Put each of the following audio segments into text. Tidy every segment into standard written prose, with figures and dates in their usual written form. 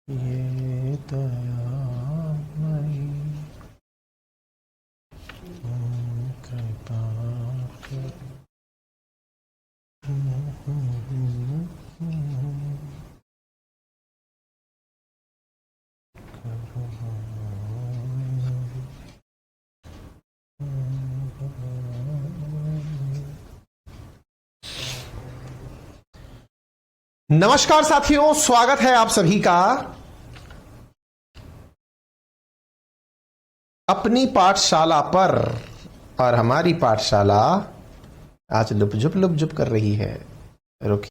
ये दयामयी कृपा नमस्कार साथियों, स्वागत है आप सभी का अपनी पाठशाला पर। और हमारी पाठशाला आज लुपझुप कर रही है। रुकिए,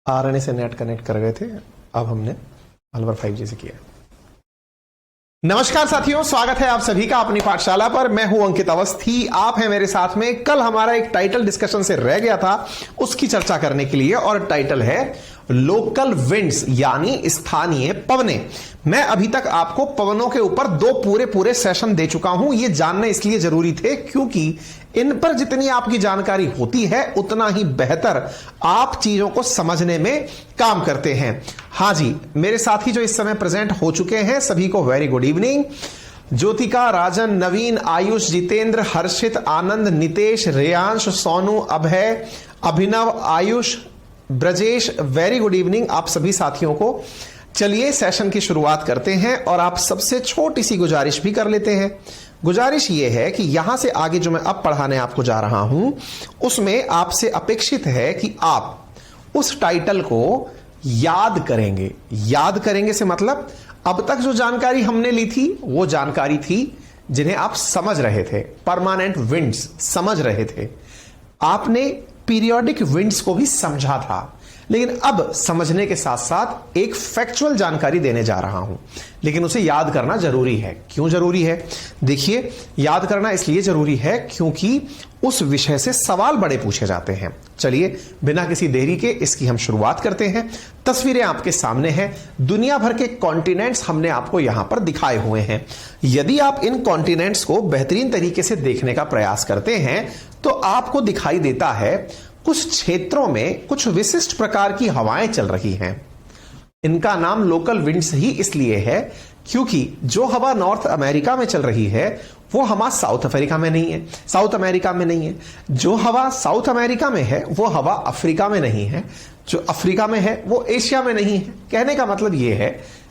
आरएनए से नेट कनेक्ट कर गए थे, अब हमने अलवर 5G से किया। नमस्कार साथियों, स्वागत है आप सभी का अपनी पाठशाला पर। मैं हूं अंकित अवस्थी, आप हैं मेरे साथ में। कल हमारा एक टाइटल डिस्कशन से रह गया था, उसकी चर्चा करने के लिए, और टाइटल है लोकल विंड्स यानी स्थानीय पवनें। मैं अभी तक आपको पवनों के ऊपर दो पूरे सेशन दे चुका हूं। ये जानने इसलिए जरूरी थे क्योंकि इन पर जितनी आपकी जानकारी होती है उतना ही बेहतर आप चीजों को समझने में काम करते हैं। हां जी, मेरे साथी जो इस समय प्रेजेंट हो चुके हैं सभी को very good evening. Jyotika, Rajan, Naveen, Ayush, Jitendra, Harshit, Anand, Nitesh, Reyansh, Sonu, Abhay, Abhinav, Ayush, Brajesh, very good evening आप सभी साथियों को। चलिए सेशन की शुरुआत करते हैं और आप सबसे छोटी सी गुजारिश भी कर लेते हैं। गुजारिश यह है कि यहां से आगे जो मैं अब पढ़ाने आपको जा रहा हूं उसमें आपसे अपेक्षित है कि आप उस टाइटल को याद करेंगे। याद करेंगे से मतलब अब तक जो जानकारी हमने ली थी वो जानकारी थी जिन्हें आप समझ रहे थे, परमानेंट विंड्स समझ रहे थे, आपने पीरियोडिक विंड्स को भी समझा था। लेकिन अब समझने के साथ साथ एक फैक्चुअल जानकारी देने जा रहा हूं, लेकिन उसे याद करना जरूरी है। क्यों जरूरी है? देखिए, याद करना इसलिए जरूरी है क्योंकि उस विषय से सवाल बड़े पूछे जाते हैं। चलिए बिना किसी देरी के इसकी हम शुरुआत करते हैं। तस्वीरें आपके सामने हैं, दुनिया भर के कॉन्टिनेंट्स हमने आपको यहां पर दिखाए हुए हैं। यदि आप इन कॉन्टिनेंट्स को बेहतरीन तरीके से देखने का प्रयास करते हैं तो आपको दिखाई देता है कुछ क्षेत्रों में कुछ विशिष्ट प्रकार की हवाएं चल रही हैं। इनका नाम लोकल विंड्स ही इसलिए है क्योंकि जो हवा नॉर्थ अमेरिका में चल रही है वो हवा साउथ अफ्रीका में नहीं है, साउथ अमेरिका में नहीं है। जो हवा साउथ अमेरिका में है वो हवा अफ्रीका में नहीं है, जो अफ्रीका में है वो एशिया में नहीं है। कहने का मतलब यह है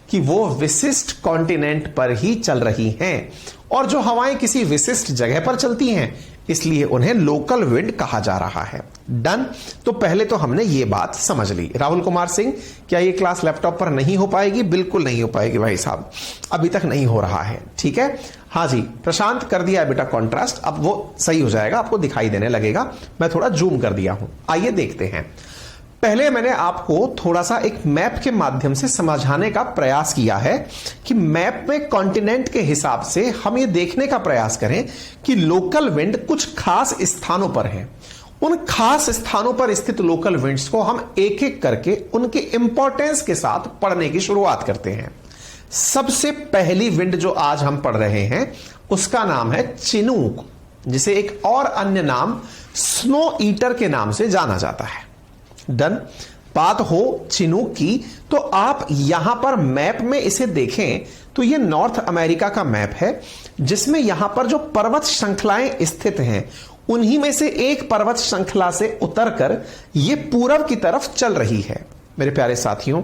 कि वो विशिष्ट कॉन्टिनेंट पर ही चल रही हैं, और जो हवाएं किसी विशिष्ट जगह पर चलती हैं इसलिए उन्हें लोकल विंड कहा जा रहा है। डन। तो पहले तो हमने ये बात समझ ली। राहुल कुमार सिंह, क्या ये क्लास लैपटॉप पर नहीं हो पाएगी? बिल्कुल नहीं हो पाएगी भाई साहब, अभी तक नहीं हो रहा है। ठीक है, हाँ जी। प्रशांत कर दिया है बेटा कॉन्ट्रास्ट, अब वो सही हो जाएगा, आपको दिखाई देने लगेगा। मैं थोड़ा जूम कर दिया हूं, आइए देखते हैं। पहले मैंने आपको थोड़ा सा एक मैप के माध्यम से समझाने का प्रयास किया है कि मैप में कॉन्टिनेंट के हिसाब से हम ये देखने का प्रयास करें कि लोकल विंड कुछ खास स्थानों पर हैं। उन खास स्थानों पर स्थित लोकल विंड्स को हम एक एक करके उनके इंपॉर्टेंस के साथ पढ़ने की शुरुआत करते हैं। सबसे पहली विंड जो आज हम पढ़ रहे हैं उसका नाम है चिनूक, जिसे एक और अन्य नाम स्नो ईटर के नाम से जाना जाता है। डन। बात हो चिनूक की तो आप यहां पर मैप में इसे देखें तो यह नॉर्थ अमेरिका का मैप है जिसमें यहां पर जो पर्वत श्रृंखलाएं स्थित हैं उन्हीं में से एक पर्वत श्रृंखला से उतरकर यह पूरब की तरफ चल रही है। मेरे प्यारे साथियों,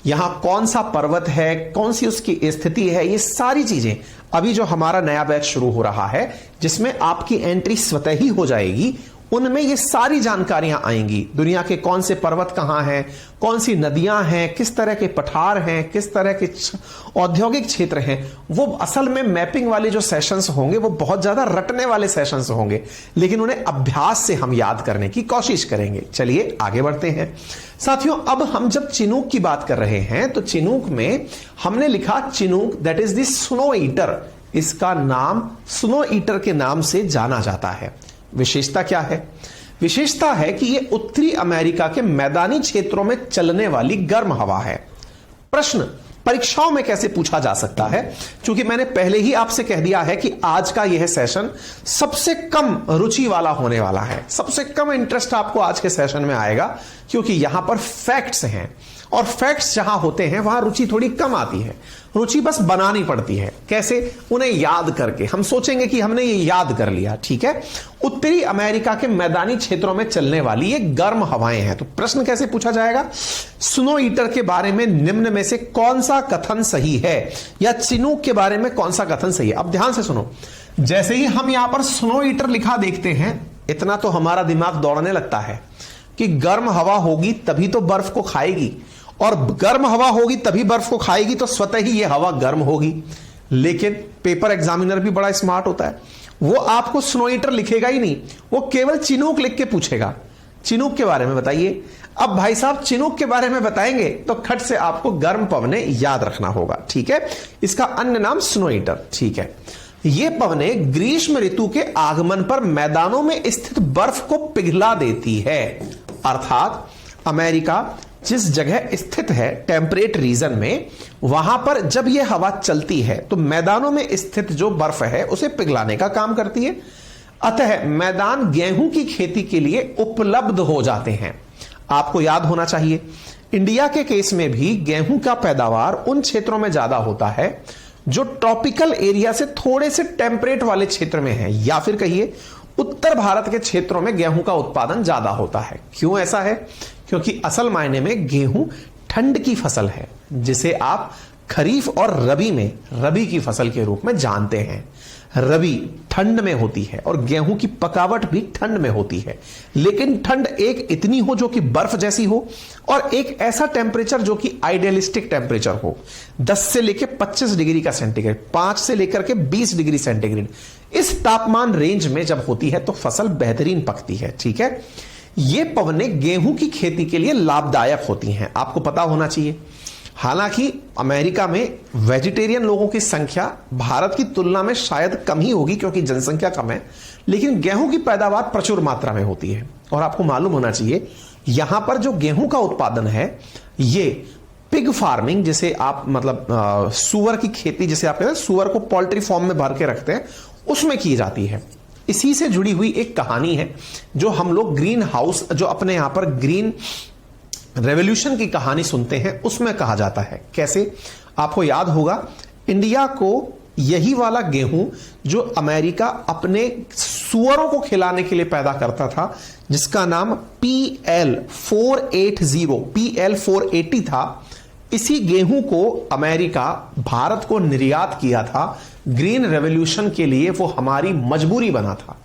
यहां कौन सा पर्वत है, कौन सी उसकी स्थिति है, ये सारी चीजें अभी जो हमारा नया बैच शुरू हो रहा है जिसमें आपकी एंट्री स्वतः ही हो जाएगी, उनमें ये सारी जानकारियां आएंगी। दुनिया के कौन से पर्वत कहां हैं, कौन सी नदियां हैं, किस तरह के पठार हैं, किस तरह के औद्योगिक क्षेत्र हैं, वो असल में मैपिंग वाले जो सेशंस होंगे वो बहुत ज्यादा रटने वाले सेशंस होंगे, लेकिन उन्हें अभ्यास से हम याद करने की कोशिश करेंगे। चलिए आगे बढ़ते हैं साथियों। अब हम जब चिनूक की बात कर रहे हैं तो चिनूक में हमने लिखा Chinook that is the snow eater. इसका नाम स्नो ईटर के नाम से जाना जाता है। विशेषता क्या है? विशेषता है कि यह उत्तरी अमेरिका के मैदानी क्षेत्रों में चलने वाली गर्म हवा है। प्रश्न, परीक्षाओं में कैसे पूछा जा सकता है, क्योंकि मैंने पहले ही आपसे कह दिया है कि आज का यह सेशन सबसे कम रुचि वाला होने वाला है। सबसे कम इंटरेस्ट आपको आज के सेशन में आएगा, क्योंकि यहां पर फैक्ट्स हैं, और फैक्ट्स जहां होते हैं वहां रुचि थोड़ी कम आती है। रुचि बस बनानी पड़ती है। कैसे? उन्हें याद करके। हम सोचेंगे कि हमने ये याद कर लिया, ठीक है। उत्तरी अमेरिका के मैदानी क्षेत्रों में चलने वाली ये गर्म हवाएं हैं। तो प्रश्न कैसे पूछा जाएगा? स्नो ईटर के बारे में निम्न में से कौन सा कथन सही है, या चिनूक के बारे में कौन सा कथन सही है। अब ध्यान से सुनो, जैसे ही हम यहां पर स्नो ईटर लिखा देखते हैं, इतना तो हमारा दिमाग दौड़ने लगता है कि गर्म हवा होगी तभी तो बर्फ को खाएगी, और गर्म हवा होगी तभी बर्फ को खाएगी, तो स्वतः ही यह हवा गर्म होगी। लेकिन पेपर एग्जामिनर भी बड़ा स्मार्ट होता है, वो आपको स्नो ईटर लिखेगा ही नहीं, वो केवल चिनूक लिख के पूछेगा, चिनूक के बारे में बताइए। अब भाई साहब चिनूक के बारे में बताएंगे तो खट से आपको गर्म पवने याद रखना होगा, ठीक है। इसका अन्य नाम स्नो ईटर, ठीक है। ये पवने ग्रीष्म ऋतु के आगमन पर मैदानों में स्थित बर्फ को पिघला देती है। अर्थात अमेरिका जिस जगह स्थित है टेम्परेट रीजन में, वहां पर जब यह हवा चलती है तो मैदानों में स्थित जो बर्फ है उसे पिघलाने का काम करती है। अतः मैदान गेहूं की खेती के लिए उपलब्ध हो जाते हैं। आपको याद होना चाहिए, इंडिया के केस में भी गेहूं का पैदावार उन क्षेत्रों में ज्यादा होता है जो ट्रॉपिकल एरिया से थोड़े से टेम्परेट वाले क्षेत्र में है, या फिर कहिए उत्तर भारत के क्षेत्रों में गेहूं का उत्पादन ज्यादा होता है। क्यों ऐसा है? क्योंकि असल मायने में गेहूं ठंड की फसल है, जिसे आप खरीफ और रबी में रबी की फसल के रूप में जानते हैं। रबी ठंड में होती है और गेहूं की पकावट भी ठंड में होती है, लेकिन ठंड एक इतनी हो जो कि बर्फ जैसी हो, और एक ऐसा टेम्परेचर जो कि आइडियलिस्टिक टेम्परेचर हो, 10 से लेकर 25 डिग्री का सेंटीग्रेड, 5 से लेकर के 20 डिग्री सेंटीग्रेड। इस तापमान रेंज में जब होती है तो फसल बेहतरीन पकती है, ठीक है। ये पवने गेहूं की खेती के लिए लाभदायक होती हैं, आपको पता होना चाहिए। हालांकि अमेरिका में वेजिटेरियन लोगों की संख्या भारत की तुलना में शायद कम ही होगी, क्योंकि जनसंख्या कम है, लेकिन गेहूं की पैदावार प्रचुर मात्रा में होती है। और आपको मालूम होना चाहिए, यहां पर जो गेहूं का उत्पादन है, ये पिग फार्मिंग, जिसे आप मतलब सुअर की खेती, जिसे आप कहते हैं सुअर को पोल्ट्री फॉर्म में भर के रखते हैं, उसमें की जाती है। इसी से जुड़ी हुई एक कहानी है जो हम लोग ग्रीन हाउस, जो अपने यहां पर ग्रीन रेवोल्यूशन की कहानी सुनते हैं, उसमें कहा जाता है। कैसे? आपको याद होगा, इंडिया को यही वाला गेहूं जो अमेरिका अपने सुअरों को खिलाने के लिए पैदा करता था, जिसका नाम PL480 था, इसी गेहूं को अमेरिका भारत को निर्यात किया था ग्रीन रेवोल्यूशन के लिए। वो हमारी मजबूरी बना था।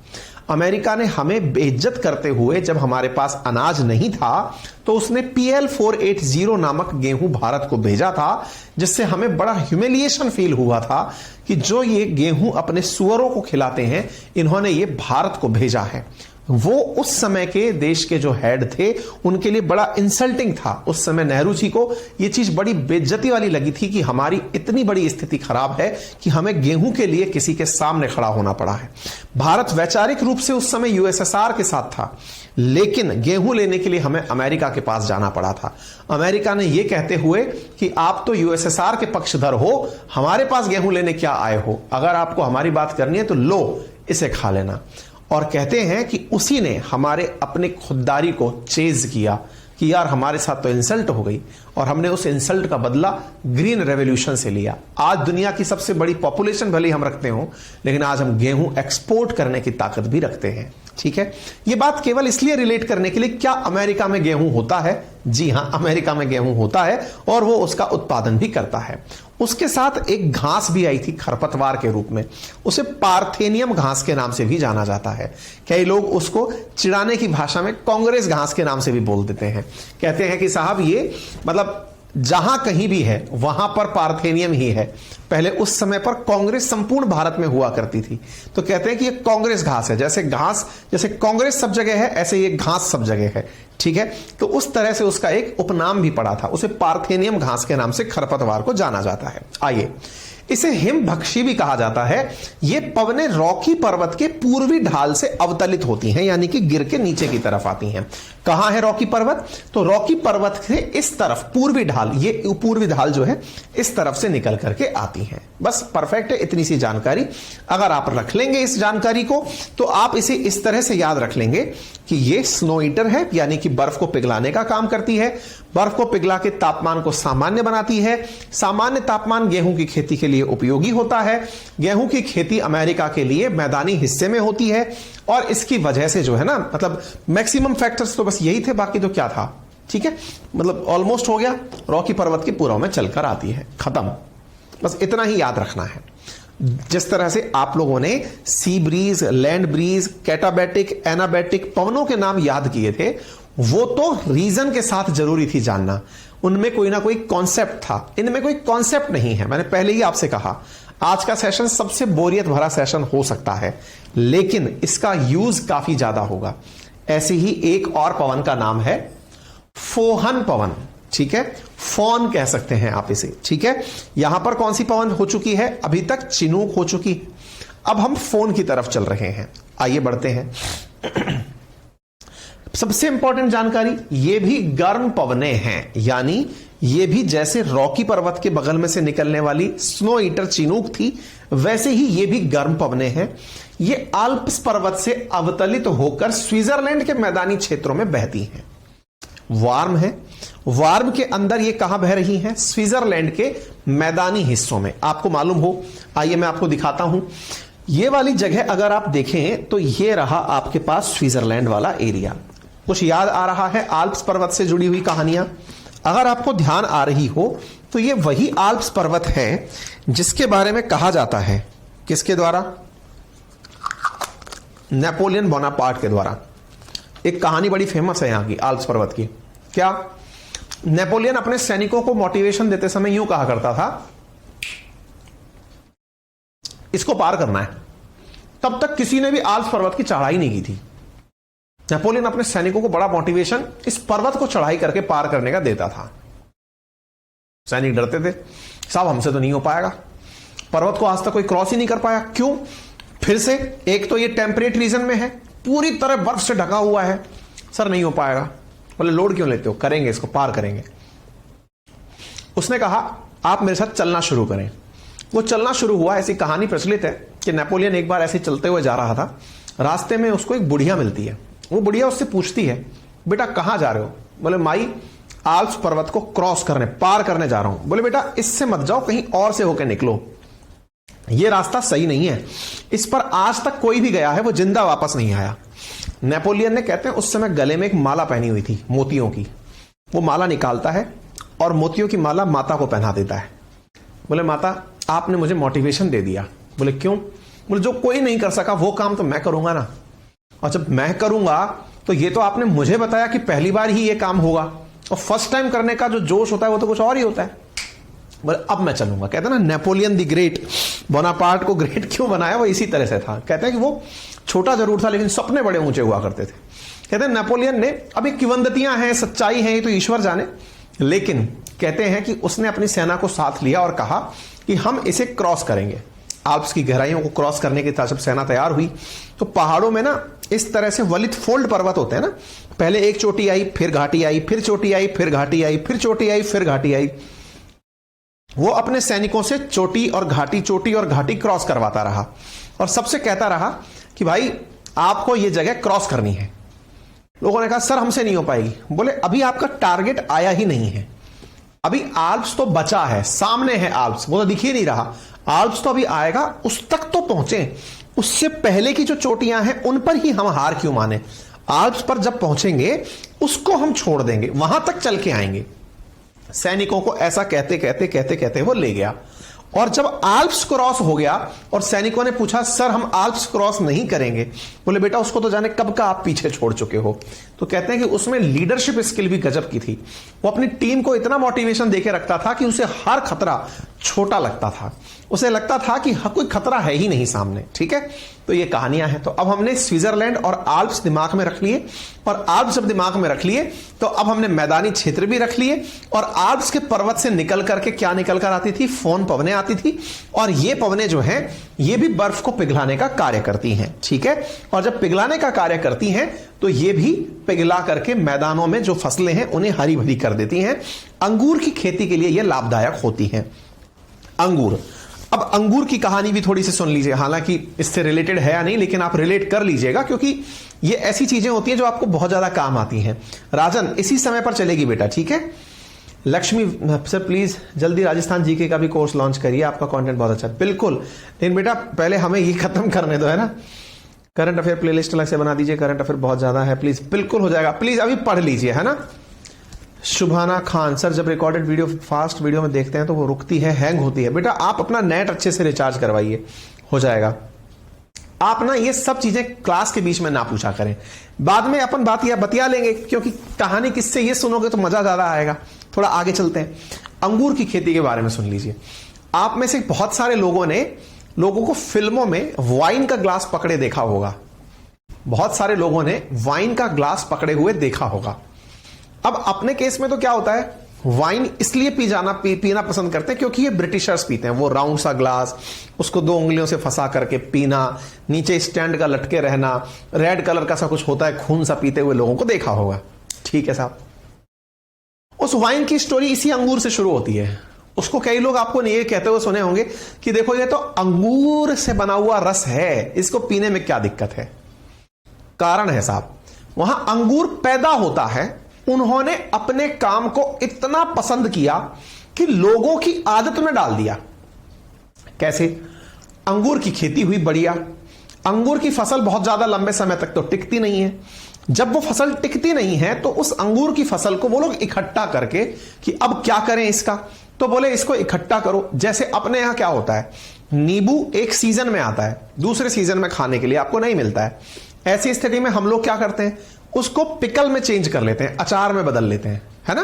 अमेरिका ने हमें बेइज्जत करते हुए, जब हमारे पास अनाज नहीं था, तो उसने PL480 नामक गेहूं भारत को भेजा था, जिससे हमें बड़ा ह्यूमिलिएशन फील हुआ था कि जो ये गेहूं अपने सुअरों को खिलाते हैं, इन्होंने ये भारत को भेजा है। वो उस समय के देश के जो हेड थे, उनके लिए बड़ा इंसल्टिंग था। उस समय नेहरू जी को यह चीज बड़ी बेइज्जती वाली लगी थी कि हमारी इतनी बड़ी स्थिति खराब है कि हमें गेहूं के लिए किसी के सामने खड़ा होना पड़ा है। भारत वैचारिक रूप से उस समय यूएसएसआर के साथ था, लेकिन गेहूं लेने के लिए हमें अमेरिका के पास जाना पड़ा था। अमेरिका ने यह कहते हुए कि आप तो यूएसएसआर के पक्षधर हो, हमारे पास गेहूं लेने क्या आए हो, अगर आपको हमारी बात करनी है तो लो, इसे खा लेना। और कहते हैं कि उसी ने हमारे अपने खुददारी को चेज किया कि यार हमारे साथ तो इंसल्ट हो गई, और हमने उस इंसल्ट का बदला ग्रीन रेवोल्यूशन से लिया। आज दुनिया की सबसे बड़ी पॉपुलेशन भले हम रखते हो, लेकिन आज हम गेहूं एक्सपोर्ट करने की ताकत भी रखते हैं, ठीक है। यह बात केवल इसलिए रिलेट करने के लिए, क्या अमेरिका में गेहूं होता है? जी हां, अमेरिका में गेहूं होता है, और वो उसका उत्पादन भी करता है। उसके साथ एक घास भी आई थी खरपतवार के रूप में, उसे पार्थेनियम घास के नाम से भी जाना जाता है। कई लोग उसको चिढ़ाने की भाषा में कांग्रेस घास के नाम से भी बोल देते हैं। कहते हैं कि साहब ये मतलब जहां कहीं भी है वहां पर पार्थेनियम ही है। पहले उस समय पर कांग्रेस संपूर्ण भारत में हुआ करती थी, तो कहते हैं कि ये कांग्रेस घास है। जैसे कांग्रेस सब जगह है, ऐसे ये घास सब जगह है, ठीक है। तो उस तरह से उसका एक उपनाम भी पड़ा था, उसे पार्थेनियम घास के नाम से खरपतवार को जाना जाता है। आइए, इसे हिमभक्षी भी कहा जाता है। ये पवनें रॉकी पर्वत के पूर्वी ढाल से अवतलित होती हैं, यानी कि गिर के नीचे की तरफ आती हैं। कहां है रॉकी पर्वत? तो रॉकी पर्वत से इस तरफ पूर्वी ढाल, ये पूर्वी ढाल जो है इस तरफ से निकल करके आती हैं। बस परफेक्ट है, इतनी सी जानकारी अगर आप रख लेंगे इस जानकारी को, तो आप इसे इस तरह से याद रख लेंगे कि ये स्नो ईटर है, यानी कि बर्फ को पिघलाने का काम करती है। बर्फ को पिघला के तापमान को सामान्य बनाती है। सामान्य तापमान गेहूं की खेती के लिए उपयोगी होता है। गेहूं की खेती अमेरिका के लिए मैदानी हिस्से में होती है, और इसकी वजह से जो है ना, मतलब मैक्सिमम फैक्टर्स तो बस यही थे, बाकी तो क्या था, ठीक है, मतलब ऑलमोस्ट हो गया। रॉकी पर्वत के पूर्व में चलकर आती है, खत्म। बस इतना ही याद रखना है। जिस तरह से आप लोगों ने सी ब्रीज, लैंड ब्रीज, कैटाबैटिक, एनाबैटिक पवनों के नाम याद किए थे, वो तो रीजन के साथ जरूरी थी जानना। उनमें कोई ना कोई कॉन्सेप्ट था, इनमें कोई कॉन्सेप्ट नहीं है। मैंने पहले ही आपसे कहा, आज का सेशन सबसे बोरियत भरा सेशन हो सकता है, लेकिन इसका यूज काफी ज्यादा होगा। ऐसे ही एक और पवन का नाम है फोहन पवन, ठीक है, फोन कह सकते हैं आप इसे, ठीक है। यहां पर कौन सी पवन हो चुकी है? अभी तक चिनूक हो चुकी। अब हम फोन की तरफ चल रहे हैं, आइए बढ़ते हैं। सबसे इंपॉर्टेंट जानकारी, ये भी गर्म पवनें हैं, यानी ये भी जैसे रॉकी पर्वत के बगल में से निकलने वाली स्नो ईटर चिनूक थी, वैसे ही ये भी गर्म पवनें हैं। ये आल्प्स पर्वत से अवतलित होकर स्विट्जरलैंड के मैदानी क्षेत्रों में बहती हैं। वार्म है, वार्म के अंदर ये कहां बह रही हैं? स्विट्जरलैंड के मैदानी हिस्सों में। आपको मालूम हो, आइए मैं आपको दिखाता हूं। ये वाली जगह अगर आप देखें तो ये रहा आपके पास स्विट्जरलैंड वाला एरिया। कुछ याद आ रहा है आल्प्स पर्वत से जुड़ी हुई कहानियां? अगर आपको ध्यान आ रही हो तो ये वही आल्प्स पर्वत है जिसके बारे में कहा जाता है, किसके द्वारा? नेपोलियन बोनापार्ट के द्वारा। एक कहानी बड़ी फेमस है यहां की, आल्प्स पर्वत की। क्या? नेपोलियन अपने सैनिकों को मोटिवेशन देते समय यूं कहा करता था, इसको पार करना है। तब तक किसी ने भी आल्प्स पर्वत की चढ़ाई नहीं की थी। नेपोलियन अपने सैनिकों को बड़ा मोटिवेशन इस पर्वत को चढ़ाई करके पार करने का देता था। सैनिक डरते थे, साहब हमसे तो नहीं हो पाएगा, पर्वत को आज तक कोई क्रॉस ही नहीं कर पाया। क्यों? फिर से एक तो ये टेम्परेट रीजन में है, पूरी तरह बर्फ से ढका हुआ है, सर नहीं हो पाएगा। बोले लोड क्यों लेते हो, करेंगे, इसको पार करेंगे। उसने कहा आप मेरे साथ चलना शुरू करें। वो चलना शुरू हुआ। ऐसी कहानी प्रचलित है कि नेपोलियन एक बार ऐसे चलते हुए जा रहा था, रास्ते में उसको एक बुढ़िया मिलती है। वो बुढ़िया उससे पूछती है, बेटा कहां जा रहे हो? बोले माई आल्प्स पर्वत को क्रॉस करने, पार करने जा रहा हूं। बोले बेटा इससे मत जाओ, कहीं और से होकर निकलो, ये रास्ता सही नहीं है, इस पर आज तक कोई भी गया है वो जिंदा वापस नहीं आया। नेपोलियन ने, कहते हैं उस समय गले में एक माला पहनी हुई थी मोतियों की, वो माला निकालता है और मोतियों की माला माता को पहना देता है। बोले माता आपने मुझे मोटिवेशन दे दिया। बोले क्यों? बोले जो कोई नहीं कर सका वो काम तो मैं करूंगा ना, और जब मैं करूंगा तो ये तो आपने मुझे बताया कि पहली बार ही ये काम होगा, और फर्स्ट टाइम करने का जो जोश होता है वो तो कुछ और ही होता है। बोले अब मैं चलूंगा। कहते हैं ना नेपोलियन द ग्रेट, बोनापार्ट को ग्रेट क्यों बनाया, वो इसी तरह से था। कहते हैं कि वो छोटा जरूर था लेकिन सपने बड़े ऊंचे हुआ करते थे। कहते हैं नेपोलियन ने, अभी किंवदंतियां हैं, सच्चाई है, ये तो ईश्वर जाने, लेकिन कहते हैं कि उसने अपनी सेना को साथ लिया और कहा कि हम इसे क्रॉस करेंगे। आल्प्स की गहराइयों को क्रॉस करने की जब सेना तैयार हुई तो पहाड़ों में ना इस तरह से वलित फोल्ड पर्वत होते हैं ना, पहले एक चोटी आई, फिर घाटी आई, फिर चोटी आई, फिर घाटी आई, फिर चोटी आई, फिर घाटी आई। वो अपने सैनिकों से चोटी और घाटी क्रॉस करवाता रहा और सबसे कहता रहा कि भाई आपको ये जगह क्रॉस करनी है। लोगों ने कहा सर हमसे नहीं हो पाएगी। बोले अभी आपका टारगेट आया ही नहीं है, अभी आल्प्स तो बचा है, सामने है आल्प्स, वो तो दिख ही नहीं रहा। आल्प्स तो अभी आएगा, उस तक तो पहुंचे, उससे पहले की जो चोटियां हैं उन पर ही हम हार क्यों माने। आल्प्स पर जब पहुंचेंगे उसको हम छोड़ देंगे, वहां तक चल के आएंगे। सैनिकों को ऐसा कहते कहते वो ले गया। और जब आल्प्स क्रॉस हो गया और सैनिकों ने पूछा सर हम आल्प्स क्रॉस नहीं करेंगे, बोले बेटा उसको तो जाने कब का आप पीछे छोड़ चुके हो। तो कहते हैं कि उसमें लीडरशिप स्किल भी गजब की थी। वो अपनी टीम को इतना मोटिवेशन देके रखता था कि उसे हर खतरा छोटा लगता था, उसे लगता था कि कोई खतरा है ही नहीं सामने। ठीक है, तो ये कहानियां हैं। तो अब हमने स्विट्जरलैंड और आल्प्स दिमाग में रख लिए, और आल्प्स जब दिमाग में रख लिए तो अब हमने मैदानी क्षेत्र भी रख लिए, और आल्प्स के पर्वत से निकल करके क्या निकल कर आती थी, फोन पवनें आती आती थी, और ये पवनें जो हैं ये भी बर्फ को पिघलाने का कार्य करती हैं। ठीक है, और जब पिघलाने का कार्य करती हैं तो ये भी पिघला करके मैदानों में जो फसलें हैं उन्हें हरी भरी कर देती हैं। अंगूर की खेती के लिए ये लाभदायक होती हैं। अंगूर, अब अंगूर की कहानी भी थोड़ी सी सुन लीजिए, हालांकि इससे रिलेटेड है या नहीं, लेकिन आप रिलेट कर लीजिएगा क्योंकि ये ऐसी चीजें होती हैं जो आपको बहुत ज्यादा काम आती हैं। राजन इसी समय पर चलेगी बेटा, ठीक है। लक्ष्मी सर प्लीज जल्दी राजस्थान जीके का भी कोर्स लॉन्च करिए, आपका कंटेंट बहुत अच्छा है। बिल्कुल, लेकिन बेटा पहले हमें ये खत्म करने दो, है ना। करंट अफेयर प्लेलिस्ट अलग से बना दीजिए, करंट अफेयर बहुत ज्यादा है, प्लीज। बिल्कुल हो जाएगा, प्लीज अभी पढ़ लीजिए, है ना। शुभाना खान सर, जब रिकॉर्डेड वीडियो फास्ट वीडियो में देखते हैं तो वो रुकती है, हैंग होती है। बेटा आप अपना नेट अच्छे से रिचार्ज करवाइए, हो जाएगा। आप ना ये सब चीजें क्लास के बीच में ना पूछा करें, बाद में अपन बात या बतिया लेंगे, क्योंकि कहानी किससे ये सुनोगे तो मजा ज्यादा आएगा। थोड़ा आगे चलते हैं, अंगूर की खेती के बारे में सुन लीजिए। आप में से बहुत सारे लोगों को फिल्मों में वाइन का ग्लास पकड़े देखा होगा, बहुत सारे लोगों ने वाइन का ग्लास पकड़े हुए देखा होगा। अब अपने केस में तो क्या होता है, वाइन इसलिए पीना पसंद करते हैं क्योंकि ये ब्रिटिशर्स पीते हैं। वो राउंड सा ग्लास, उसको 2 उंगलियों से फंसा करके पीना, नीचे स्टैंड का लटके रहना, रेड कलर का सा कुछ होता है, खून सा पीते हुए लोगों को देखा होगा। ठीक है साहब, उस वाइन की स्टोरी इसी अंगूर से शुरू होती है। उसको कई लोग आपको ये कहते हुए सुने होंगे कि देखो ये तो अंगूर से बना हुआ रस है, इसको पीने में क्या दिक्कत है। कारण है साहब, वहां अंगूर पैदा होता है, उन्होंने अपने काम को इतना पसंद किया कि लोगों की आदत में डाल दिया। कैसे? अंगूर की खेती हुई बढ़िया, अंगूर की फसल बहुत ज्यादा लंबे समय तक तो टिकती नहीं है। जब वो फसल टिकती नहीं है तो उस अंगूर की फसल को वो लोग इकट्ठा करके कि अब क्या करें इसका, तो बोले इसको इकट्ठा करो। जैसे अपने यहां क्या होता है, नींबू एक सीजन में आता है, दूसरे सीजन में खाने के लिए आपको नहीं मिलता है। ऐसी स्थिति में हम लोग क्या करते हैं, उसको पिकल में चेंज कर लेते हैं, अचार में बदल लेते हैं, है ना,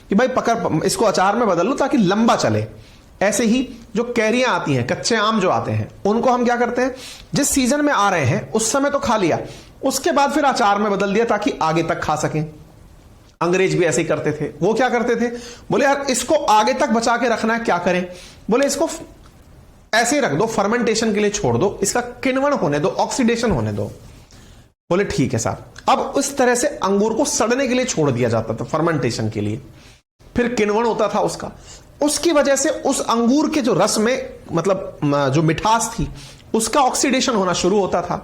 कि भाई पकड़ इसको अचार में बदल लो ताकि लंबा चले। ऐसे ही जो कैरियां आती हैं, कच्चे आम जो आते हैं, उनको हम क्या करते हैं, जिस सीजन में आ रहे हैं उस समय तो खा लिया, उसके बाद फिर अचार में बदल दिया ताकि आगे तक खा सकें। अंग्रेज भी ऐसे ही करते थे। वो क्या करते थे, बोले यार इसको आगे तक बचा के रखना है, क्या करें, बोले इसको ऐसे ही रख दो, फर्मेंटेशन के लिए छोड़ दो, इसका किण्वन होने दो, ऑक्सीडेशन होने दो। बोले ठीक है साहब। अब उस तरह से अंगूर को सड़ने के लिए छोड़ दिया जाता था, फर्मेंटेशन के लिए, फिर किण्वन होता था उसका। उसकी वजह से उस अंगूर के जो रस में मतलब जो मिठास थी उसका ऑक्सीडेशन होना शुरू होता था।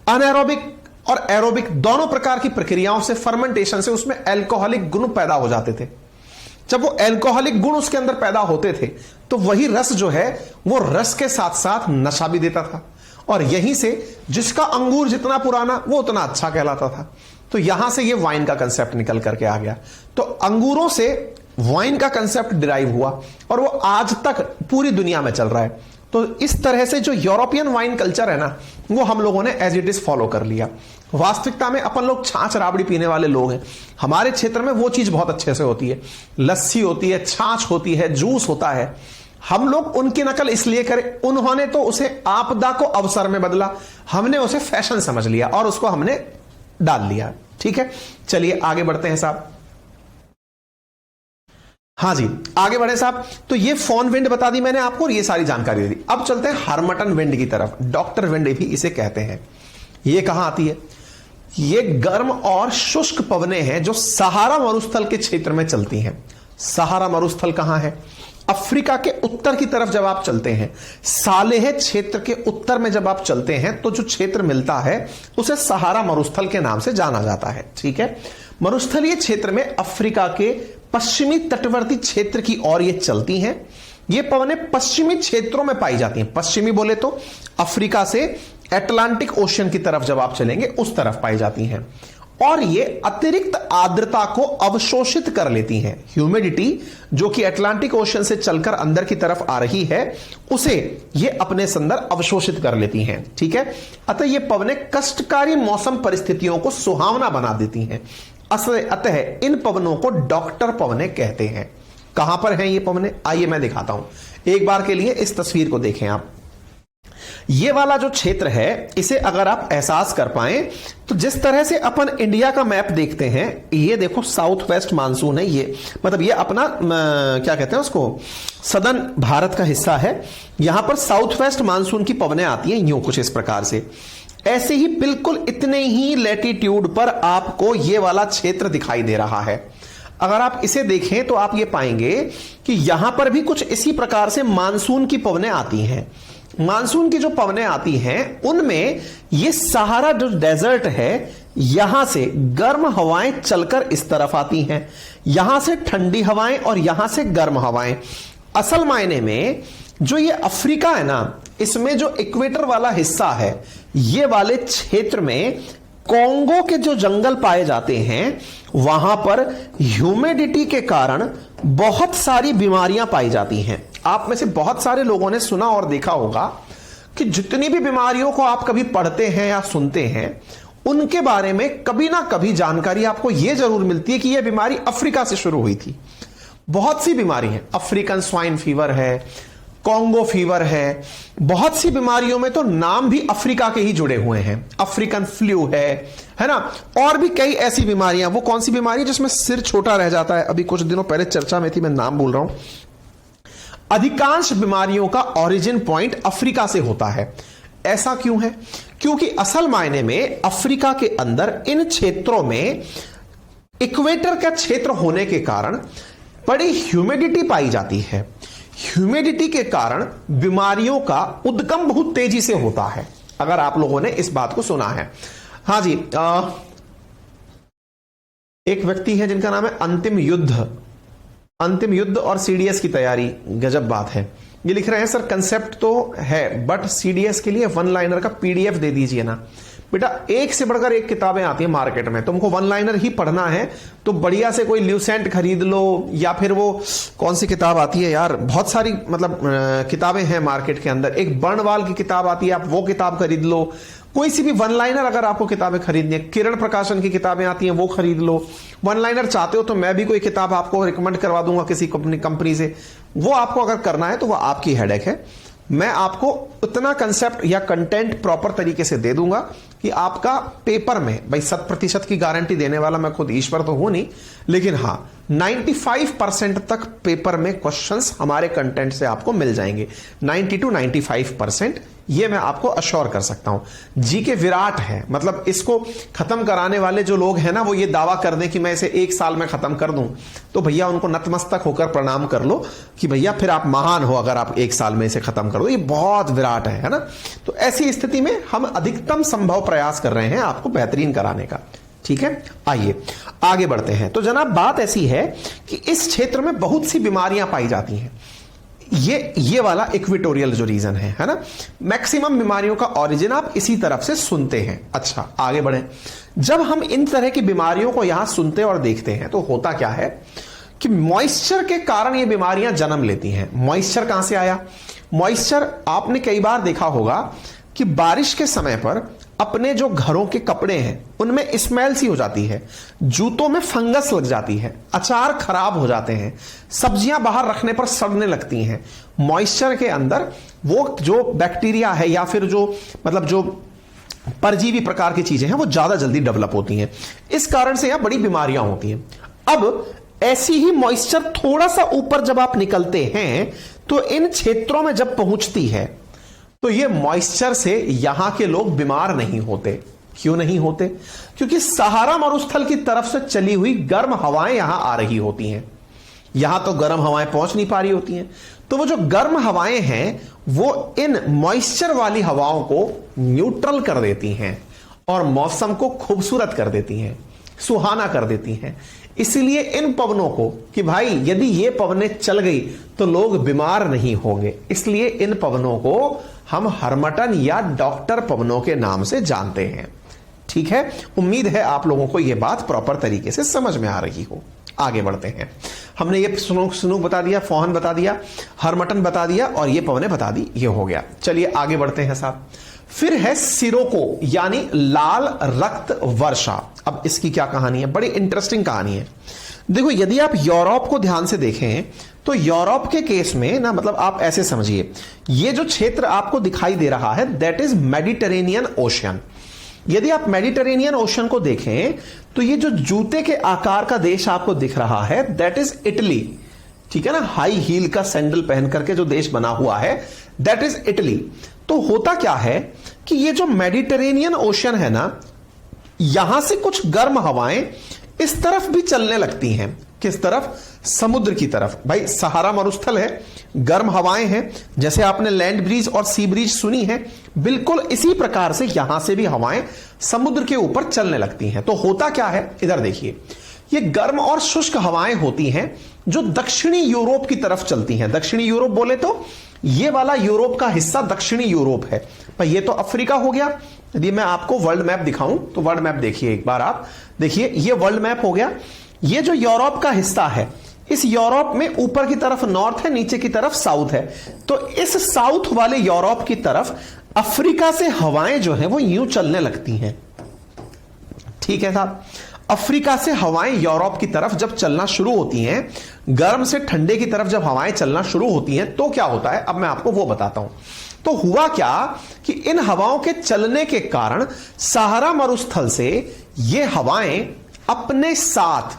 अनएरोबिक और एरोबिक दोनों प्रकार की प्रक्रियाओं से, फर्मेंटेशन से उसमें एल्कोहलिक गुण पैदा हो जाते थे। जब वो एल्कोहलिक गुण उसके अंदर पैदा होते थे तो वही रस जो है वो रस के साथ साथ नशा भी देता था, और यहीं से जिसका अंगूर जितना पुराना वो उतना अच्छा कहलाता था। तो यहां से ये वाइन का कंसेप्ट निकल करके आ गया। तो अंगूरों से वाइन का कंसेप्ट डिराइव हुआ और वो आज तक पूरी दुनिया में चल रहा है। तो इस तरह से जो यूरोपियन वाइन कल्चर है ना, वो हम लोगों ने एज इट इज फॉलो कर लिया। वास्तविकता में अपन लोग छाछ राबड़ी पीने वाले लोग हैं। हमारे क्षेत्र में वो चीज बहुत अच्छे से होती है, लस्सी होती है, छाछ होती है, जूस होता है। हम लोग उनकी नकल इसलिए करें, उन्होंने तो उसे आपदा को अवसर में बदला, हमने उसे फैशन समझ लिया और उसको हमने डाल लिया। ठीक है, चलिए आगे बढ़ते हैं साहब। हाँ जी, आगे बढ़े साहब। तो ये फोन विंड बता दी मैंने आपको और ये सारी जानकारी दे दी। अब चलते हैं हार्मटन विंड की तरफ, डॉक्टर विंड भी इसे कहते हैं। ये कहां आती है, ये गर्म और शुष्क पवनें हैं जो सहारा मरुस्थल के क्षेत्र में चलती हैं। सहारा मरुस्थल कहां है, अफ्रीका के उत्तर की तरफ जब आप चलते हैं, सालेह क्षेत्र के उत्तर में जब आप चलते हैं तो जो क्षेत्र मिलता है उसे सहारा मरुस्थल के नाम से जाना जाता है। ठीक है, मरुस्थलीय क्षेत्र में अफ्रीका के पश्चिमी तटवर्ती क्षेत्र की ओर ये चलती हैं। ये पवनें पश्चिमी क्षेत्रों में पाई जाती हैं। पश्चिमी बोले तो अफ्रीका से अटलांटिक ओशियन की तरफ जब आप चलेंगे उस तरफ पाई जाती हैं, और ये अतिरिक्त आर्द्रता को अवशोषित कर लेती हैं। ह्यूमिडिटी जो कि अटलांटिक ओशन से चलकर अंदर की तरफ आ रही है उसे ये अपने अंदर अवशोषित कर लेती हैं। ठीक है, अतः ये पवनें कष्टकारी मौसम परिस्थितियों को सुहावना बना देती हैं। अतः इन पवनों को डॉक्टर पवनें कहते हैं। कहां पर हैं ये पवनें, आइए मैं दिखाता हूं। एक बार के लिए इस तस्वीर को देखें आप। ये वाला जो क्षेत्र है इसे अगर आप एहसास कर पाए तो जिस तरह से अपन इंडिया का मैप देखते हैं, ये देखो साउथ वेस्ट मानसून है, ये मतलब ये अपना क्या कहते हैं उसको, सदर्न भारत का हिस्सा है। यहां पर साउथ वेस्ट मानसून की पवनें आती हैं यूं कुछ इस प्रकार से। ऐसे ही बिल्कुल इतने ही लैटिट्यूड पर आपको ये वाला क्षेत्र दिखाई दे रहा है। अगर आप इसे देखें तो आप ये पाएंगे कि यहां पर भी कुछ इसी प्रकार से मानसून की पवनें आती हैं। मानसून की जो पवनें आती हैं उनमें ये सहारा जो डेजर्ट है, यहां से गर्म हवाएं चलकर इस तरफ आती हैं, यहां से ठंडी हवाएं और यहां से गर्म हवाएं। असल मायने में जो ये अफ्रीका है ना, इसमें जो इक्वेटर वाला हिस्सा है, ये वाले क्षेत्र में कॉन्गो के जो जंगल पाए जाते हैं, वहां पर ह्यूमिडिटी के कारण बहुत सारी बीमारियां पाई जाती हैं। आप में से बहुत सारे लोगों ने सुना और देखा होगा कि जितनी भी बीमारियों को आप कभी पढ़ते हैं या सुनते हैं, उनके बारे में कभी ना कभी जानकारी आपको यह जरूर मिलती है कि यह बीमारी अफ्रीका से शुरू हुई थी। बहुत सी बीमारी हैं, अफ्रीकन स्वाइन फीवर है, कॉन्गो फीवर है, बहुत सी बीमारियों में तो नाम भी अफ्रीका के ही जुड़े हुए हैं। अफ्रीकन फ्लू है ना, और भी कई ऐसी बीमारियां। वो कौन सी बीमारी है जिसमें सिर छोटा रह जाता है, अभी कुछ दिनों पहले चर्चा में थी, मैं नाम बोल रहा हूं। अधिकांश बीमारियों का ओरिजिन पॉइंट अफ्रीका से होता है। ऐसा क्यों है? क्योंकि असल मायने में अफ्रीका के अंदर इन क्षेत्रों में इक्वेटर का क्षेत्र होने के कारण बड़ी ह्यूमिडिटी पाई जाती है। ह्यूमिडिटी के कारण बीमारियों का उद्गम बहुत तेजी से होता है, अगर आप लोगों ने इस बात को सुना है। हां जी, एक व्यक्ति है जिनका नाम है अंतिम युद्ध और सीडीएस की तैयारी, गजब बात है। ये लिख रहे हैं सर कंसेप्ट तो है बट सीडीएस के लिए वन लाइनर का पीडीएफ दे दीजिए ना। बेटा एक से बढ़कर एक किताबें आती हैं मार्केट में, तुमको वन लाइनर ही पढ़ना है तो बढ़िया से कोई ल्यूसेंट खरीद लो, या फिर वो कौन सी किताब आती है यार, बहुत सारी मतलब किताबें हैं मार्केट के अंदर। एक बर्नवाल की किताब आती है, आप वो किताब खरीद लो। कोई सी भी वन लाइनर अगर आपको किताबें खरीदनी है, किरण प्रकाशन की किताबें आती हैं वो खरीद लो। वन लाइनर चाहते हो तो मैं भी कोई किताब आपको रिकमेंड करवा दूंगा किसी कंपनी से, वो आपको अगर करना है तो वो आपकी हेडेक है। मैं आपको उतना कंसेप्ट या कंटेंट प्रॉपर तरीके से दे दूंगा कि आपका पेपर में, भाई 100% की गारंटी देने वाला मैं खुद ईश्वर तो हूं नहीं, लेकिन हां 95% तक पेपर में क्वेश्चंस हमारे कंटेंट से आपको मिल जाएंगे। 90 to 95% ये मैं आपको अश्योर कर सकता हूं। जीके विराट है, मतलब इसको खत्म कराने वाले जो लोग हैं ना, वो ये दावा कर दें कि मैं इसे 1 साल में खत्म कर दूं, तो भैया उनको नतमस्तक होकर प्रणाम कर लो कि भैया फिर आप महान हो अगर आप 1 साल में इसे खत्म कर दो। ये बहुत विराट है ना। तो ऐसी स्थिति में हम अधिकतम संभव प्रयास कर रहे हैं आपको बेहतरीन कराने का। ठीक है, आइए आगे बढ़ते हैं। तो जनाब बात ऐसी है कि इस क्षेत्र में बहुत सी बीमारियां पाई जाती हैं। ये वाला इक्वेटोरियल जो रीजन है ना, मैक्सिमम बीमारियों का ओरिजिन आप इसी तरफ से सुनते हैं। अच्छा आगे बढ़े। जब हम इन तरह की बीमारियों को यहां सुनते और देखते हैं तो होता क्या है कि मॉइस्चर के कारण ये बीमारियां जन्म लेती हैं। मॉइस्चर कहां से आया? मॉइस्चर आपने कई बार देखा होगा कि बारिश के समय पर अपने जो घरों के कपड़े हैं उनमें स्मेल सी हो जाती है, जूतों में फंगस लग जाती है, अचार खराब हो जाते हैं, सब्जियां बाहर रखने पर सड़ने लगती हैं। मॉइस्चर के अंदर वो जो बैक्टीरिया है या फिर जो मतलब जो परजीवी प्रकार की चीजें हैं वो ज्यादा जल्दी डेवलप होती हैं। इस कारण से यहां बड़ी बीमारियां होती हैं। अब ऐसी ही मॉइस्चर थोड़ा सा ऊपर जब आप निकलते हैं तो इन क्षेत्रों में जब पहुंचती है तो ये मॉइस्चर से यहां के लोग बीमार नहीं होते। क्यों नहीं होते? क्योंकि सहारा मरुस्थल की तरफ से चली हुई गर्म हवाएं यहां आ रही होती हैं। यहां तो गर्म हवाएं पहुंच नहीं पा रही होती हैं, तो वो जो गर्म हवाएं हैं वो इन मॉइस्चर वाली हवाओं को न्यूट्रल कर देती हैं और मौसम को खूबसूरत कर देती हैं, सुहाना कर देती हैं। इसलिए इन पवनों को कि भाई यदि ये पवनें चल गई तो लोग बीमार नहीं होंगे, इसलिए इन पवनों को हम हर्मटन या डॉक्टर पवनों के नाम से जानते हैं। ठीक है, उम्मीद है आप लोगों को यह बात प्रॉपर तरीके से समझ में आ रही हो। आगे बढ़ते हैं। हमने ये सुनूक बता दिया, फोहन बता दिया, हर्मटन बता दिया और ये पवनें बता दी, ये हो गया। चलिए आगे बढ़ते हैं साहब। फिर है सिरोको यानी लाल रक्त वर्षा। अब इसकी क्या कहानी है? बड़ी इंटरेस्टिंग कहानी है। देखो यदि आप यूरोप को ध्यान से देखें तो यूरोप के केस में ना, मतलब आप ऐसे समझिए, ये जो क्षेत्र आपको दिखाई दे रहा है दैट इज मेडिटेरेनियन ओशियन। यदि आप मेडिटेरेनियन ओशन को देखें तो ये जो जूते के आकार का देश आपको दिख रहा है दैट इज इटली, ठीक है ना, हाई हील का सैंडल पहन करके जो देश बना हुआ है दैट इज इटली। तो होता क्या है कि ये जो मेडिटेरेनियन ओशन है ना, यहां से कुछ गर्म हवाएं इस तरफ भी चलने लगती हैं। किस तरफ? समुद्र की तरफ। भाई सहारा मरुस्थल है, गर्म हवाएं हैं, जैसे आपने लैंड ब्रीज और सी ब्रीज सुनी है, बिल्कुल इसी प्रकार से यहां से भी हवाएं समुद्र के ऊपर चलने लगती हैं। तो होता क्या है, इधर देखिए, ये गर्म और शुष्क हवाएं होती हैं जो दक्षिणी यूरोप की तरफ चलती हैं। दक्षिणी यूरोप बोले तो ये वाला यूरोप का हिस्सा दक्षिणी यूरोप है। भाई ये तो अफ्रीका हो गया। यदि मैं आपको वर्ल्ड मैप दिखाऊं तो वर्ल्ड मैप देखिए एक बार, आप देखिए ये वर्ल्ड मैप हो गया। ये जो यूरोप का हिस्सा है, इस यूरोप में ऊपर की तरफ नॉर्थ है, नीचे की तरफ साउथ है। तो इस साउथ वाले यूरोप की तरफ अफ्रीका से हवाएं जो है वो यूं चलने लगती हैं। ठीक है साहब, अफ्रीका से हवाएं यूरोप की तरफ जब चलना शुरू होती हैं, गर्म से ठंडे की तरफ जब हवाएं चलना शुरू होती हैं, तो क्या होता है अब मैं आपको वो बताता हूं। तो हुआ क्या कि इन हवाओं के चलने के कारण सहारा मरुस्थल से ये हवाएं अपने साथ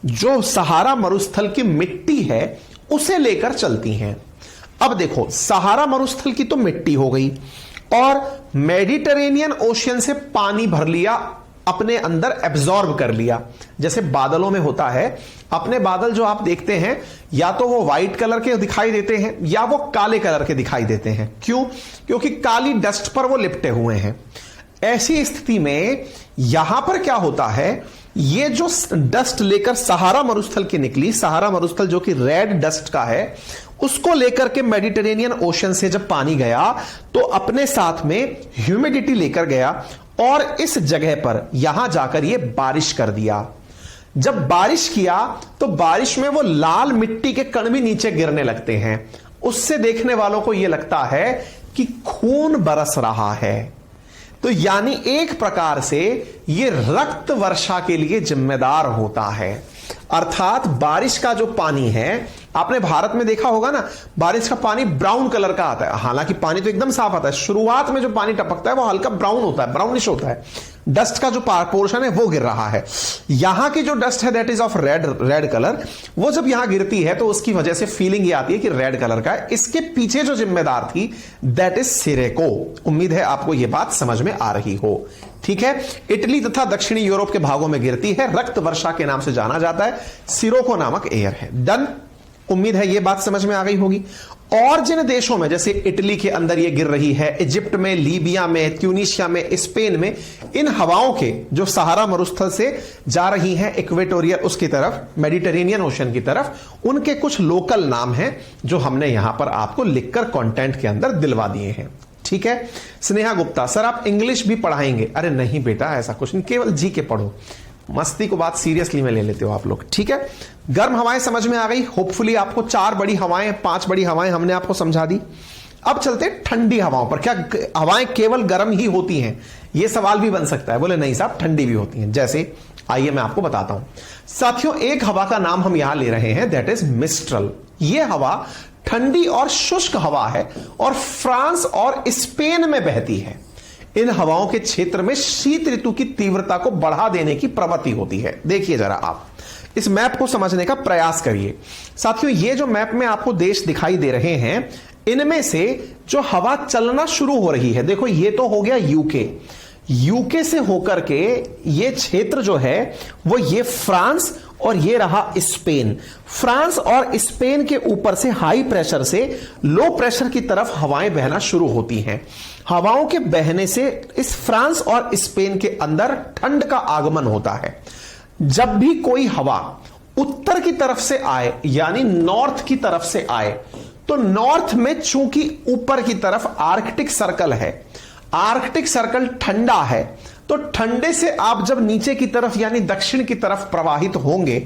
जो सहारा मरुस्थल की मिट्टी है उसे लेकर चलती हैं। अब देखो, सहारा मरुस्थल की तो मिट्टी हो गई और मेडिटेरेनियन ओशियन से पानी भर लिया, अपने अंदर एब्जॉर्ब कर लिया। जैसे बादलों में होता है, अपने बादल जो आप देखते हैं या तो वो व्हाइट कलर के दिखाई देते हैं या वो काले कलर के दिखाई देते हैं। क्यों? क्योंकि काली डस्ट पर वो लिपटे हुए हैं। ऐसी स्थिति में यहां पर क्या होता है, ये जो डस्ट लेकर सहारा मरुस्थल की निकली, सहारा मरुस्थल जो कि रेड डस्ट का है, उसको लेकर के मेडिटेरेनियन ओशन से जब पानी गया तो अपने साथ में ह्यूमिडिटी लेकर गया और इस जगह पर यहां जाकर ये बारिश कर दिया। जब बारिश किया तो बारिश में वो लाल मिट्टी के कण भी नीचे गिरने लगते हैं। उससे देखने वालों को यह लगता है कि खून बरस रहा है। तो यानी एक प्रकार से ये रक्त वर्षा के लिए जिम्मेदार होता है। अर्थात बारिश का जो पानी है, आपने भारत में देखा होगा ना, बारिश का पानी ब्राउन कलर का आता है। हालांकि पानी तो एकदम साफ आता है, शुरुआत में जो पानी टपकता है वो हल्का ब्राउन होता है, ब्राउनिश होता है। डस्ट का जो पोर्शन है वो गिर रहा है। यहां की जो डस्ट है that is of red colour, वो जब यहां गिरती है तो उसकी वजह से फीलिंग ये आती है कि रेड कलर का है। इसके पीछे जो जिम्मेदार थी दैट इज सिरेको। उम्मीद है आपको यह बात समझ में आ रही हो। ठीक है, इटली तथा दक्षिणी यूरोप के भागों में गिरती है, रक्त वर्षा के नाम से जाना जाता है, सिरोको नामक एयर है। डन, उम्मीद है यह बात समझ में आ गई होगी। और जिन देशों में, जैसे इटली के अंदर ये गिर रही है, इजिप्ट में, लीबिया में, ट्यूनीशिया में, स्पेन में, इन हवाओं के जो सहारा मरुस्थल से जा रही हैं इक्वेटोरियल उसकी तरफ, मेडिटेरेनियन ओशन की तरफ, उनके कुछ लोकल नाम हैं जो हमने यहां पर आपको लिखकर कंटेंट के अंदर दिलवा दिए हैं। ठीक है। स्नेहा गुप्ता, सर आप इंग्लिश भी पढ़ाएंगे? अरे नहीं बेटा, ऐसा कुछ नहीं, केवल जी के पढ़ो। मस्ती को बात सीरियसली में ले लेते हो आप लोग। ठीक है, गर्म हवाएं समझ में आ गई। होपफुली आपको 4 बड़ी हवाएं, 5 बड़ी हवाएं हमने आपको समझा दी। अब चलते ठंडी हवाओं पर। क्या हवाएं केवल गर्म ही होती हैं? यह सवाल भी बन सकता है। बोले नहीं साहब, ठंडी भी होती हैं। जैसे, आइए मैं आपको बताता हूं। साथियों, एक हवा का नाम हम यहां ले रहे हैं, दैट इज मिस्ट्रल। यह हवा ठंडी और शुष्क हवा है और फ्रांस और स्पेन में बहती है। इन हवाओं के क्षेत्र में शीत ऋतु की तीव्रता को बढ़ा देने की प्रवृत्ति होती है। देखिए जरा, आप इस मैप को समझने का प्रयास करिए। साथियों, ये जो मैप में आपको देश दिखाई दे रहे हैं, इनमें से जो हवा चलना शुरू हो रही है, देखो ये तो हो गया यूके। यूके से होकर के ये क्षेत्र जो है वो ये फ्रांस और ये रहा स्पेन। फ्रांस और स्पेन के ऊपर से हाई प्रेशर से लो प्रेशर की तरफ हवाएं बहना शुरू होती हैं। हवाओं के बहने से इस फ्रांस और स्पेन के अंदर ठंड का आगमन होता है। जब भी कोई हवा उत्तर की तरफ से आए, यानी नॉर्थ की तरफ से आए, तो नॉर्थ में चूंकि ऊपर की तरफ आर्कटिक सर्कल है, आर्कटिक सर्कल ठंडा है, तो ठंडे से आप जब नीचे की तरफ यानी दक्षिण की तरफ प्रवाहित होंगे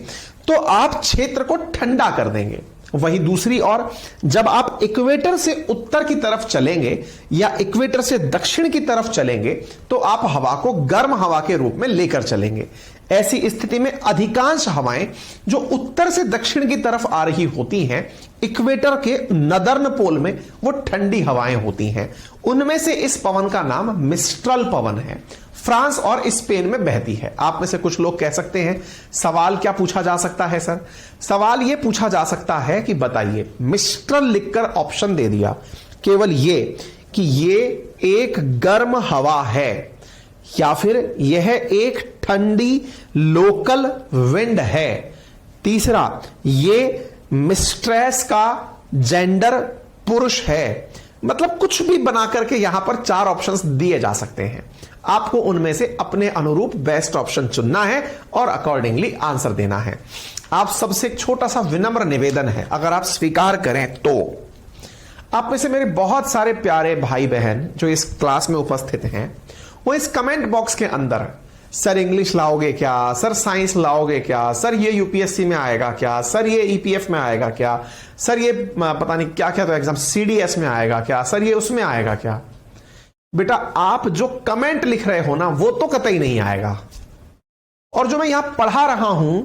तो आप क्षेत्र को ठंडा कर देंगे। वहीं दूसरी ओर जब आप इक्वेटर से उत्तर की तरफ चलेंगे या इक्वेटर से दक्षिण की तरफ चलेंगे तो आप हवा को गर्म हवा के रूप में लेकर चलेंगे। ऐसी स्थिति में अधिकांश हवाएं जो उत्तर से दक्षिण की तरफ आ रही होती हैं, इक्वेटर के नदर्न पोल में वो ठंडी हवाएं होती हैं। उनमें से इस पवन का नाम मिस्ट्रल पवन है। फ्रांस और स्पेन में बहती है। आप में से कुछ लोग कह सकते हैं सवाल क्या पूछा जा सकता है सर? सवाल यह पूछा जा सकता है कि बताइए, मिस्ट्रल लिखकर ऑप्शन दे दिया, केवल ये कि ये एक गर्म हवा है या फिर यह एक ठंडी लोकल विंड है। तीसरा, ये मिस्ट्रेस का जेंडर पुरुष है। मतलब कुछ भी बना करके यहां पर 4 ऑप्शंस दिए जा सकते हैं। आपको उनमें से अपने अनुरूप बेस्ट ऑप्शन चुनना है और अकॉर्डिंगली आंसर देना है। आप सबसे एक छोटा सा विनम्र निवेदन है, अगर आप स्वीकार करें तो आप में से मेरे बहुत सारे प्यारे भाई बहन जो इस क्लास में उपस्थित हैं, वो इस कमेंट बॉक्स के अंदर सर इंग्लिश लाओगे क्या, सर साइंस लाओगे क्या, सर ये यूपीएससी में आएगा क्या, सर ये ईपीएफ में आएगा क्या, सर ये पता नहीं क्या क्या तो एग्जाम सीडीएस में आएगा क्या, सर ये उसमें आएगा क्या। बेटा आप जो कमेंट लिख रहे हो ना वो तो कतई नहीं आएगा, और जो मैं यहां पढ़ा रहा हूं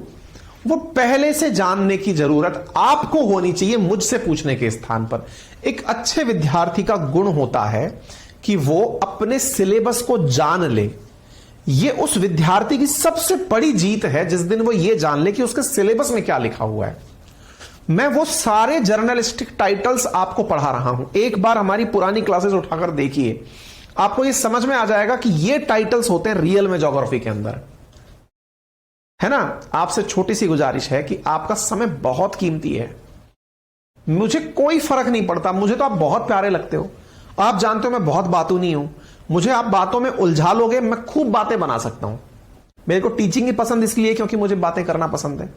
वो पहले से जानने की जरूरत आपको होनी चाहिए मुझसे पूछने के स्थान पर। एक अच्छे विद्यार्थी का गुण होता है कि वो अपने सिलेबस को जान ले। ये उस विद्यार्थी की सबसे बड़ी जीत है जिस दिन वो ये जान ले कि उसके सिलेबस में क्या लिखा हुआ है। मैं वो सारे जर्नलिस्टिक टाइटल्स आपको पढ़ा रहा हूं, एक बार हमारी पुरानी क्लासेस उठाकर देखिए, आपको ये समझ में आ जाएगा कि ये टाइटल्स होते हैं रियल में ज्योग्राफी के अंदर, है ना। आपसे छोटी सी गुजारिश है कि आपका समय बहुत कीमती है। मुझे कोई फर्क नहीं पड़ता, मुझे तो आप बहुत प्यारे लगते हो, आप जानते हो मैं बहुत बातूनी हूं, मुझे आप बातों में उलझा लोगे, मैं खूब बातें बना सकता हूं। मेरे को टीचिंग ही पसंद इसलिए क्योंकि मुझे बातें करना पसंद है।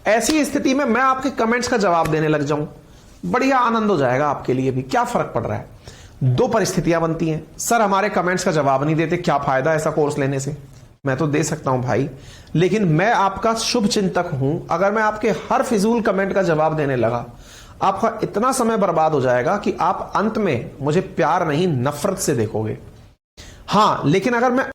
ऐसी स्थिति में मैं आपके कमेंट्स का जवाब देने लग जाऊं, बढ़िया आनंद हो जाएगा आपके लिए भी, क्या फर्क पड़ रहा है। 2 परिस्थितियां बनती हैं, सर हमारे कमेंट्स का जवाब नहीं देते, क्या फायदा ऐसा कोर्स लेने से। मैं तो दे सकता हूं भाई, लेकिन मैं आपका शुभ चिंतक हूं। अगर मैं आपके हर फिजूल कमेंट का जवाब देने लगा, आपका इतना समय बर्बाद हो जाएगा कि आप अंत में मुझे प्यार नहीं नफरत से देखोगे। हां, लेकिन अगर मैं